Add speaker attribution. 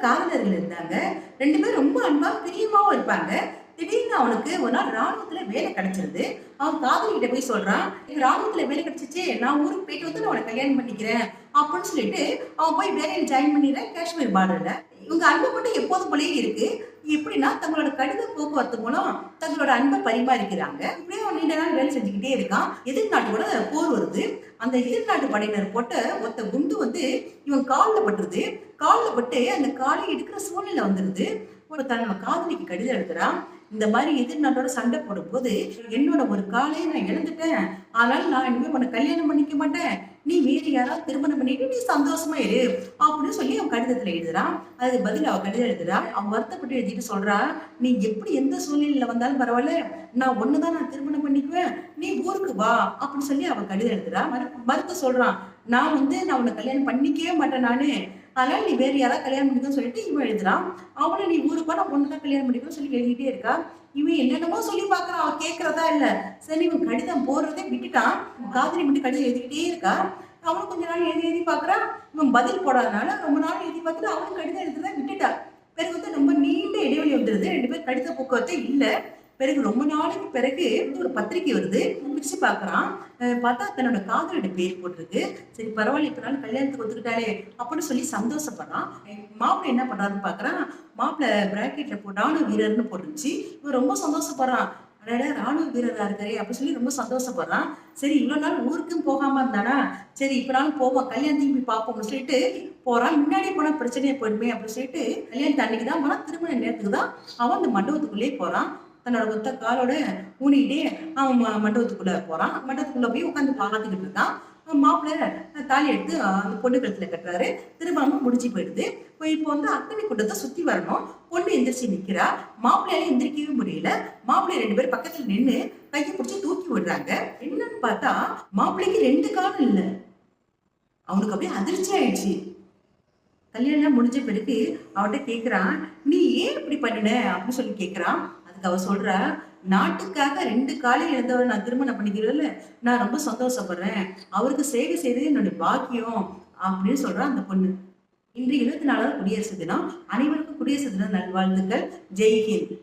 Speaker 1: காதலர்கள் இருந்தாங்க. 2 பேரும் ரொம்ப அன்பா, பிரியமாவும் இருப்பாங்க. திடீர்னு அவனுக்கு ஒரு நாள் ராணுவத்துல வேலை கிடைச்சிருது. அவன் காதலி கிட்ட போய் சொல்றான், "எனக்கு ராணுவத்துல வேலை கிடைச்சிச்சு. நான் ஊருக்கு போயிட்டு வந்து நான் உன்ன கல்யாணம் பண்ணிக்கிறேன்." அப்படின்னு சொல்லிட்டு அவன் போய் வேலையில ஜாயின் பண்ணிடுறான் காஷ்மீர் பார்டர்ல. இவங்க அன்பு மட்டும் எப்போதும் போலயே இருக்கு. எப்படின்னா தங்களோட கடித போக்குவரத்து மூலம் தங்களோட அன்பை பரிமாறிக்கிறாங்க. இப்படியே அவன் நீண்ட நாள் வேலை செஞ்சுக்கிட்டே இருக்கான். எதிர் நாட்டோட போர் வருது. அந்த எதிர் நாட்டு படையினர் போட்ட ஒத்த குண்டு வந்து இவன் கால்ல பட்டுருது. கால்ல பட்டு அந்த காலை எடுக்கிற சூழ்நிலை வந்துருது. ஒரு தன்னோட காதலிக்கு கடிதம் எழுதுறான். இந்த மாதிரி எதிர் நாட்டோட சண்டை போடும்போது என்னோட ஒரு காலையை நான் இழந்துட்டேன். ஆனால் நான் இனிமே உன்னை கல்யாணம் பண்ணிக்க மாட்டேன். நீ வேறு யாராவது திருமணம் பண்ணிட்டு நீ சந்தோஷமா இரு அப்படின்னு சொல்லி அவன் கடிதத்துல எழுதுறான். அதுக்கு பதில் அவ கடிதம் எழுதுறா. அவன் வருத்தப்பட்டு எழுதிட்டு சொல்றா, நீ எப்படி எந்த சூழ்நிலையில வந்தாலும் பரவாயில்ல, நான் ஒண்ணுதான் நான் திருமணம் பண்ணிக்குவேன், நீ ஊருக்கு வா அப்படின்னு சொல்லி அவன் கடிதம் எழுதுறா. மறுத்து சொல்றான், நான் உன்னை கல்யாணம் பண்ணிக்கவே மாட்டேன் நானு, அதனால நீ வேற யாராவது கல்யாணம் பண்ணிக்கன்னு சொல்லிட்டு இவன் எழுதுறான். அவனை நீ ஊருக்கு நான் ஒண்ணுதான் கல்யாணம் பண்ணிக்கணும்னு சொல்லி எழுதிட்டே இருக்கா. இவன் என்னென்னமோ சொல்லி பாக்குறான், அவன் கேட்கறதா இல்ல. சரி இவன் கடிதம் போடுறதே விட்டுட்டான். காதலி மட்டும் கடிதம் எழுதிக்கிட்டே இருக்கா. அவனும் கொஞ்ச நாள் எழுதி எழுதி பாக்குறான். இவன் பதில் போடாதனால ரொம்ப நாள் எழுதி பார்த்துட்டு அவனும் கடிதம் எழுதுறத விட்டுட்டா. பிறகு வந்து ரொம்ப நீண்ட இடைவெளி வந்துருது. 2 பேர் கடித போக்குவரத்தே இல்ல. பிறகு ரொம்ப நாளைக்கு பிறகு ஒரு பத்திரிக்கை வருது. பிரிச்சு பாக்குறான். பார்த்தா தன்னோட காதலோட பேர் போட்டிருக்கு. சரி பரவாயில்ல, இப்ப நாள் கல்யாணத்துக்கு ஒத்துக்கிட்டாலே அப்படின்னு சொல்லி சந்தோஷப்படுறான். மாப்பிள்ளை என்ன பண்றாருன்னு பாக்குறான். மாப்பிள்ளை பிராக்கெட்ல ராணுவ வீரர்னு போட்டுருச்சு. இவன் ரொம்ப சந்தோஷப்படுறான். அடடா ராணுவ வீரரா இருக்காரே அப்படின்னு சொல்லி ரொம்ப சந்தோஷப்படுறான். சரி இவ்வளவு நாள் ஊருக்கும் போகாம இருந்தானா, சரி இப்ப நாளும் போவோம், கல்யாணத்தையும் போய் பார்ப்போம்னு சொல்லிட்டு போறான். முன்னாடி போனா பிரச்சனையே போயிடுமே அப்படின்னு சொல்லிட்டு கல்யாணத்து அன்னைக்கு தான் போனா, திருமண நேரத்துக்கு தான் அவன் அந்த மண்டபத்துக்குள்ளேயே போறான். தன்னோட ஒத்த காலோட ஊனிக்கிட்டே அவன் மண்டபத்துக்குள்ள போறான். மண்டபத்துக்குள்ள போய் உட்காந்து பார்த்துக்கிட்டு இருக்கான். மாப்பிள்ளை தாலி எடுத்து அந்த பொண்ணு கழுத்துல கட்டுறாரு. திருமணமும் முடிஞ்சு போயிடுது. இப்போ வந்து அக்னி குண்டத்தை சுத்தி வரணும். பொண்ணு எந்திரிச்சு நிக்கிறா. மாப்பிள்ளையால எந்திரிக்கவே முடியல. மாப்பிள்ளை 2 பேரும் பக்கத்துல நின்று கையை பிடிச்சி தூக்கி விடுறாங்க. என்னன்னு பார்த்தா மாப்பிள்ளைக்கு 2 காலம் இல்ல. அவனுக்கு அப்படியே அதிர்ச்சி ஆயிடுச்சு. கல்யாணம் முடிஞ்ச பிறகு அவன்கிட்ட கேக்குறான், நீ ஏன் இப்படி பண்ணின அப்படின்னு சொல்லி கேக்குறான். அதுக்கு அவ சொல்றா, நாட்டுக்காக 2 காலை இழந்தவரை நான் திருமணம் பண்ணிக்கிறதுல நான் ரொம்ப சந்தோஷப்படுறேன். அவருக்கு சேவை செய்யறது என்னுடைய பாக்கியம் அப்படின்னு சொல்றான் அந்த பொண்ணு. இன்று 24வது குடியரசு தினம். அனைவருக்கும் குடியரசு தின நல்வாழ்த்துக்கள். ஜெய்ஹிந்த்.